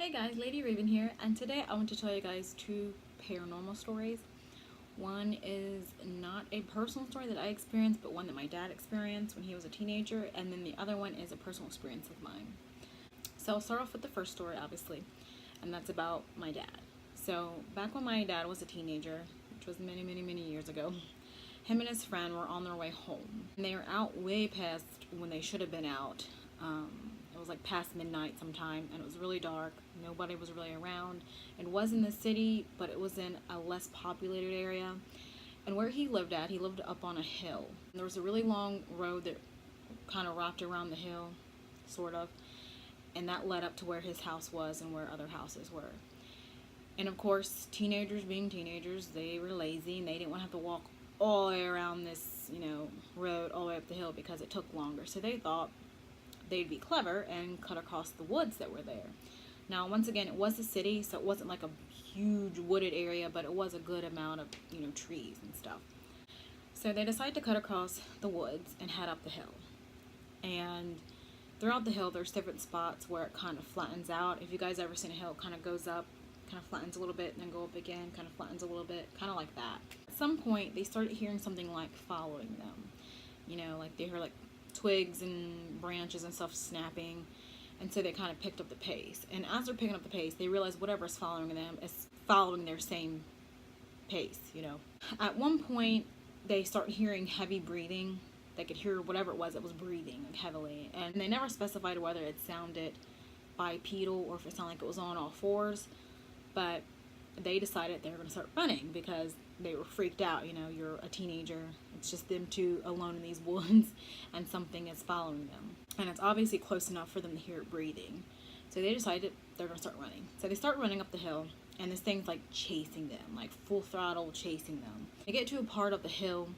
Hey guys, Lady Raven here, and today I want to tell you guys two paranormal stories. One is not a personal story that I experienced, but one that my dad experienced when he was a teenager, and then the other one is a personal experience of mine. So I'll start off with the first story, obviously, and that's about my dad. So back when my dad was a teenager, which was many years ago, him and his friend were on their way home. And they were out way past when they should have been out. It was like past midnight sometime, and it was really dark. Nobody was really around. It was in the city, but it was in a less populated area. And where he lived at, he lived up on a hill. And there was a really long road that kind of wrapped around the hill, sort of. And that led up to where his house was and where other houses were. And of course, teenagers being teenagers, they were lazy and they didn't want to have to walk all the way around this, road all the way up the hill because it took longer. So they thought they'd be clever and cut across the woods that were there. Now, once again, it was a city, so it wasn't like a huge wooded area, but it was a good amount of, trees and stuff. So they decided to cut across the woods and head up the hill. And throughout the hill, there's different spots where it kind of flattens out. If you guys ever seen a hill, it kind of goes up, kind of flattens a little bit, and then go up again, kind of flattens a little bit, kind of like that. At some point, they started hearing something like following them. Like they heard like twigs and branches and stuff snapping, and so they kind of picked up the pace. And as they're picking up the pace, they realize whatever's following them is following their same pace. At one point, they start hearing heavy breathing. They could hear whatever it was that was breathing like heavily, and they never specified whether it sounded bipedal or if it sounded like it was on all fours. But they decided they were going to start running because they were freaked out. You're a teenager. It's just them two alone in these woods and something is following them. And it's obviously close enough for them to hear it breathing. So they decided they're going to start running. So they start running up the hill, and this thing's like chasing them, like full throttle chasing them. They get to a part of the hill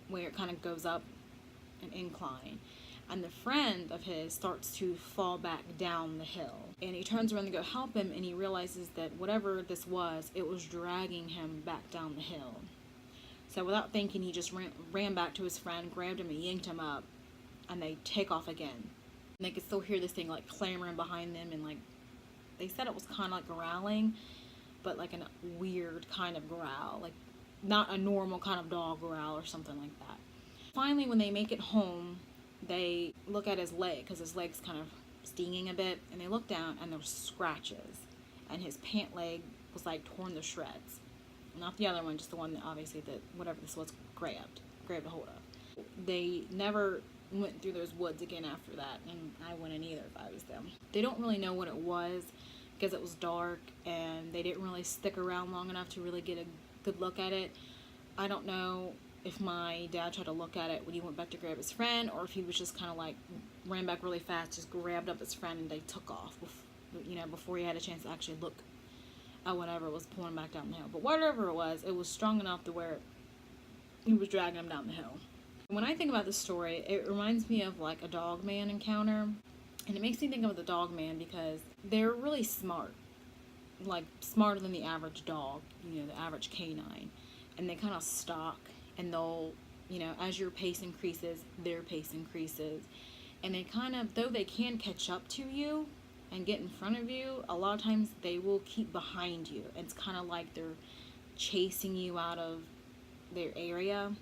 where it kind of goes up an incline. And the friend of his starts to fall back down the hill. And he turns around to go help him, and he realizes that whatever this was, it was dragging him back down the hill. So without thinking, he just ran back to his friend, grabbed him, and yanked him up, and they take off again. And they could still hear this thing like clamoring behind them, and like they said it was kind of like growling, but like a weird kind of growl, like not a normal kind of dog growl or something like that. Finally, when they make it home, they look at his leg because his leg's kind of stinging a bit, and they look down and there's scratches, and his pant leg was like torn to shreds. Not the other one, just the one that obviously that whatever this was grabbed a hold of. They never went through those woods again after that, and I wouldn't either if I was them. They don't really know what it was because it was dark and they didn't really stick around long enough to really get a good look at it. I don't know if my dad tried to look at it when he went back to grab his friend, or if he was just kind of like ran back really fast, just grabbed up his friend, and they took off, before he had a chance to actually look at whatever was pulling back down the hill. But whatever it was strong enough to where he was dragging him down the hill. When I think about this story, it reminds me of like a dog man encounter, and it makes me think of the dog man because they're really smart, like smarter than the average dog, the average canine, and they kind of stalk. And they'll, as your pace increases, their pace increases. And they kind of, though they can catch up to you and get in front of you, a lot of times they will keep behind you. It's kind of like they're chasing you out of their area.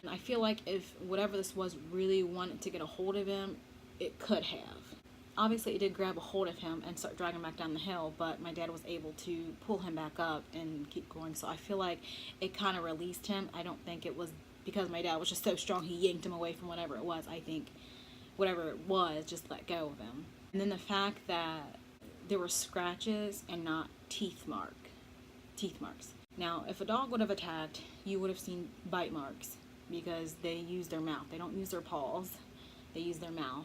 And I feel like if whatever this was really wanted to get a hold of him, it could have. Obviously, it did grab a hold of him and start dragging him back down the hill, but my dad was able to pull him back up and keep going. So I feel like it kind of released him. I don't think it was because my dad was just so strong he yanked him away from whatever it was. I think whatever it was just let go of him. And then the fact that there were scratches and not teeth marks. Now, if a dog would have attacked, you would have seen bite marks because they use their mouth. They don't use their paws. They use their mouth.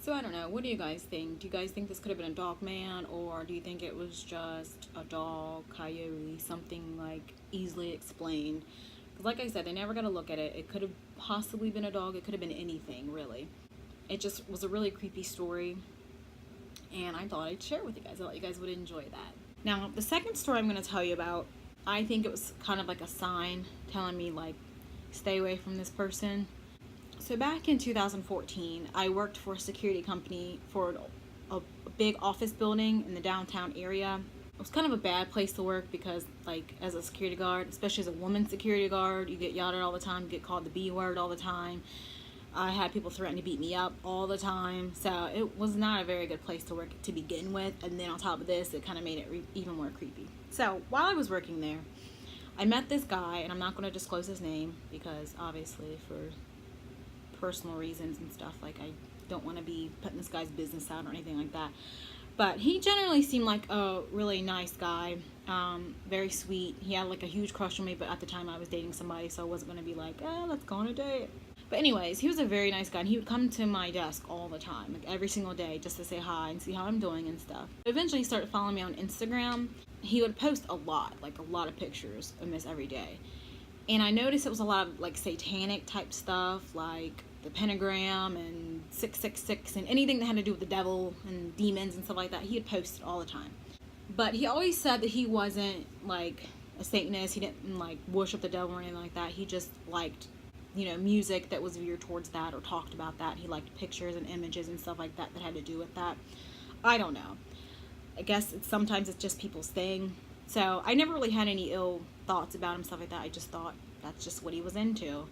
So I don't know, what do you guys think? Do you guys think this could have been a dog man, or do you think it was just a dog, coyote, something like easily explained? Because like I said, they never got to look at it. It could have possibly been a dog. It could have been anything, really. It just was a really creepy story, and I thought I'd share it with you guys. I thought you guys would enjoy that. Now, the second story I'm going to tell you about, I think it was kind of like a sign telling me, like, stay away from this person. So back in 2014, I worked for a security company for a big office building in the downtown area. It was kind of a bad place to work because, like, as a security guard, especially as a woman security guard, you get yelled at all the time, you get called the B word all the time. I had people threaten to beat me up all the time, so it was not a very good place to work to begin with. And then on top of this, it kind of made it even more creepy. So while I was working there, I met this guy, and I'm not going to disclose his name because obviously for personal reasons and stuff, like I don't want to be putting this guy's business out or anything like that. But he generally seemed like a really nice guy, very sweet. He had like a huge crush on me, but at the time I was dating somebody, so I wasn't going to be like, let's go on a date. But anyways, he was a very nice guy, and he would come to my desk all the time, like every single day, just to say hi and see how I'm doing and stuff. Eventually he started following me on Instagram. He would post a lot of pictures almost every day. And I noticed it was a lot of like satanic type stuff, like the pentagram and 666 and anything that had to do with the devil and demons and stuff like that. He had posted all the time. But he always said that he wasn't like a Satanist. He didn't like worship the devil or anything like that. He just liked, music that was veered towards that or talked about that. He liked pictures and images and stuff like that that had to do with that. I don't know. I guess sometimes it's just people's thing. So I never really had any ill thoughts about him, stuff like that. I just thought that's just what he was into.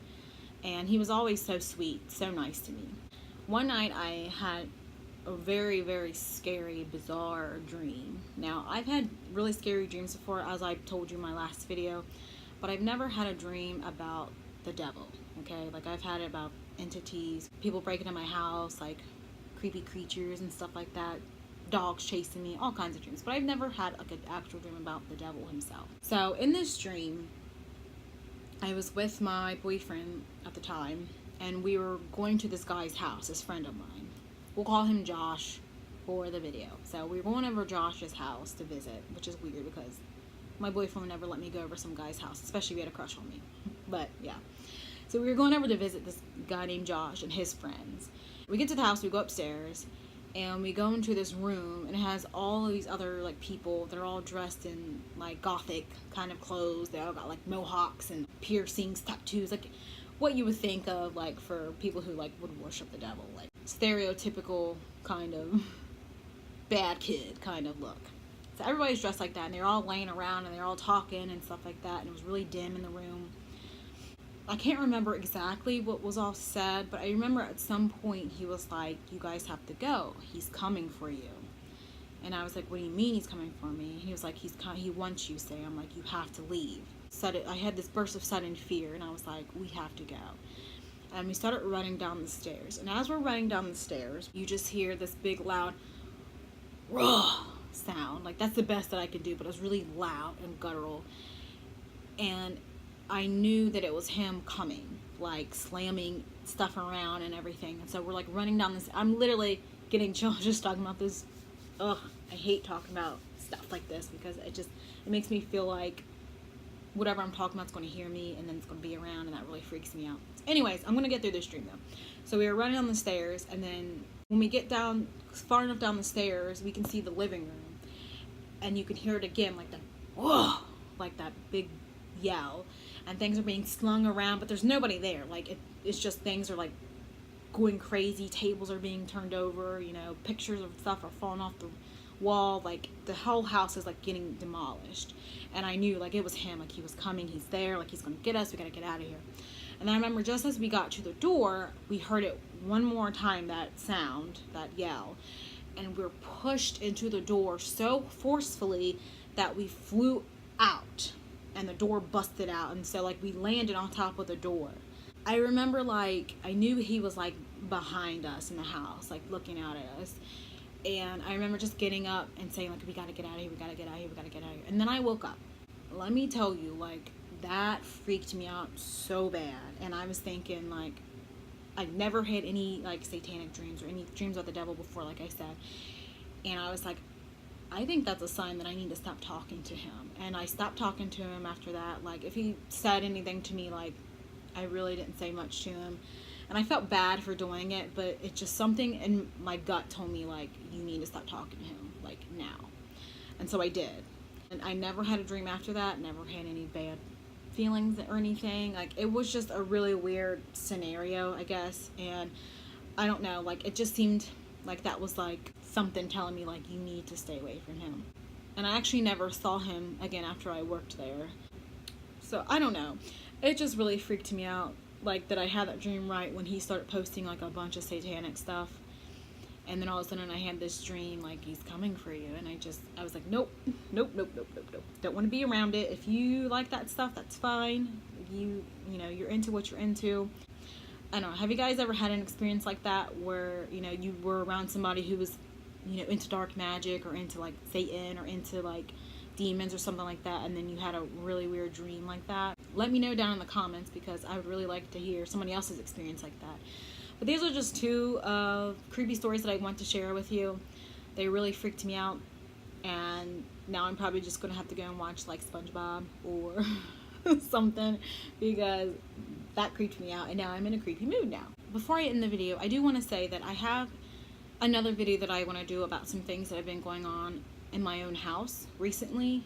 And he was always so sweet, so nice to me. One night I had a very, very scary, bizarre dream. Now, I've had really scary dreams before, as I told you in my last video, but I've never had a dream about the devil, okay? Like, I've had it about entities, people breaking into my house, like creepy creatures and stuff like that, dogs chasing me, all kinds of dreams. But I've never had like an actual dream about the devil himself. So in this dream, I was with my boyfriend at the time, and we were going to this guy's house, this friend of mine. We'll call him Josh for the video. So we were going over Josh's house to visit, which is weird because my boyfriend would never let me go over some guy's house, especially if he had a crush on me. But yeah. So we were going over to visit this guy named Josh and his friends. We get to the house, we go upstairs, and we go into this room, and it has all of these other like people. They're all dressed in like gothic kind of clothes. They all got like mohawks and piercings, tattoos, like what you would think of like for people who like would worship the devil, like stereotypical kind of bad kid kind of look. So everybody's dressed like that, and they're all laying around and they're all talking and stuff like that, and it was really dim in the room. I can't remember exactly what was all said, but I remember at some point he was like, "You guys have to go. He's coming for you." And I was like, "What do you mean he's coming for me?" And he was like, he wants you, Sam. I'm like, "You have to leave." I had this burst of sudden fear, and I was like, "We have to go." And we started running down the stairs. And as we're running down the stairs, you just hear this big loud "raw" sound. Like, that's the best that I could do, but it was really loud and guttural. And I knew that it was him coming, like slamming stuff around and everything. And so we're like running down this. I'm literally getting chills just talking about this. Ugh, I hate talking about stuff like this because it makes me feel like whatever I'm talking about is going to hear me, and then it's going to be around, and that really freaks me out. Anyways, I'm going to get through this dream though. So we were running down the stairs, and then when we get down far enough down the stairs, we can see the living room, and you can hear it again, like that, whoa, like that big yell. And things are being slung around, but there's nobody there. Like, it's just things are like going crazy. Tables are being turned over, pictures of stuff are falling off the wall. Like, the whole house is like getting demolished. And I knew like it was him, like he was coming, he's there, like he's gonna get us, we gotta get out of here. And I remember just as we got to the door, we heard it one more time, that sound, that yell. And we're pushed into the door so forcefully that we flew out. And the door busted out, and so like we landed on top of the door. I remember like I knew he was like behind us in the house, like looking out at us. And I remember just getting up and saying like, "We gotta get out of here, we gotta get out of here, we gotta get out of here." And then I woke up. Let me tell you, like that freaked me out so bad. And I was thinking like I've never had any like satanic dreams or any dreams about the devil before, like I said. And I was like, I think that's a sign that I need to stop talking to him. And I stopped talking to him after that. Like, if he said anything to me, like, I really didn't say much to him. And I felt bad for doing it, but it's just something in my gut told me, like, you need to stop talking to him, like, now. And so I did. And I never had a dream after that, never had any bad feelings or anything. Like, it was just a really weird scenario, I guess. And I don't know, like, it just seemed like that was, like, something telling me like you need to stay away from him. And I actually never saw him again after I worked there. So I don't know. It just really freaked me out, like that I had that dream right when he started posting like a bunch of satanic stuff. And then all of a sudden I had this dream like he's coming for you, and I was like, nope. Don't want to be around it. If you like that stuff, that's fine. You know, you're into what you're into. I don't know. Have you guys ever had an experience like that where, you know, you were around somebody who was, you know, into dark magic or into like Satan or into like demons or something like that, and then you had a really weird dream like that? Let me know down in the comments, because I would really like to hear somebody else's experience like that. But these are just two creepy stories that I want to share with you. They really freaked me out, and now I'm probably just going to have to go and watch like SpongeBob or something, because that creeped me out, and now I'm in a creepy mood now. Before I end the video, I do want to say that I have another video that I want to do about some things that have been going on in my own house recently,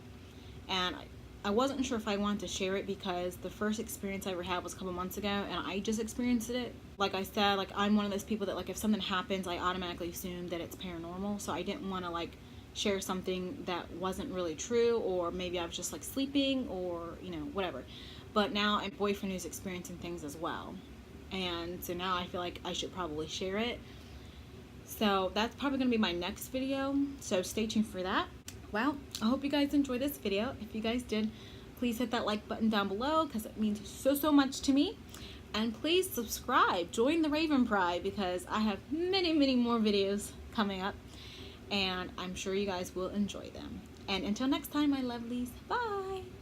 and I wasn't sure if I wanted to share it because the first experience I ever had was a couple months ago, and I just experienced it. Like I said, like I'm one of those people that like if something happens, I automatically assume that it's paranormal, so I didn't want to like share something that wasn't really true, or maybe I was just like sleeping, or you know, whatever. But now I'm boyfriend who's experiencing things as well, and so now I feel like I should probably share it. So that's probably going to be my next video, so stay tuned for that. Well, I hope you guys enjoyed this video. If you guys did, please hit that like button down below, because it means so much to me. And please subscribe, join the Raven Pride, because I have many more videos coming up, and I'm sure you guys will enjoy them. And until next time, my lovelies, bye!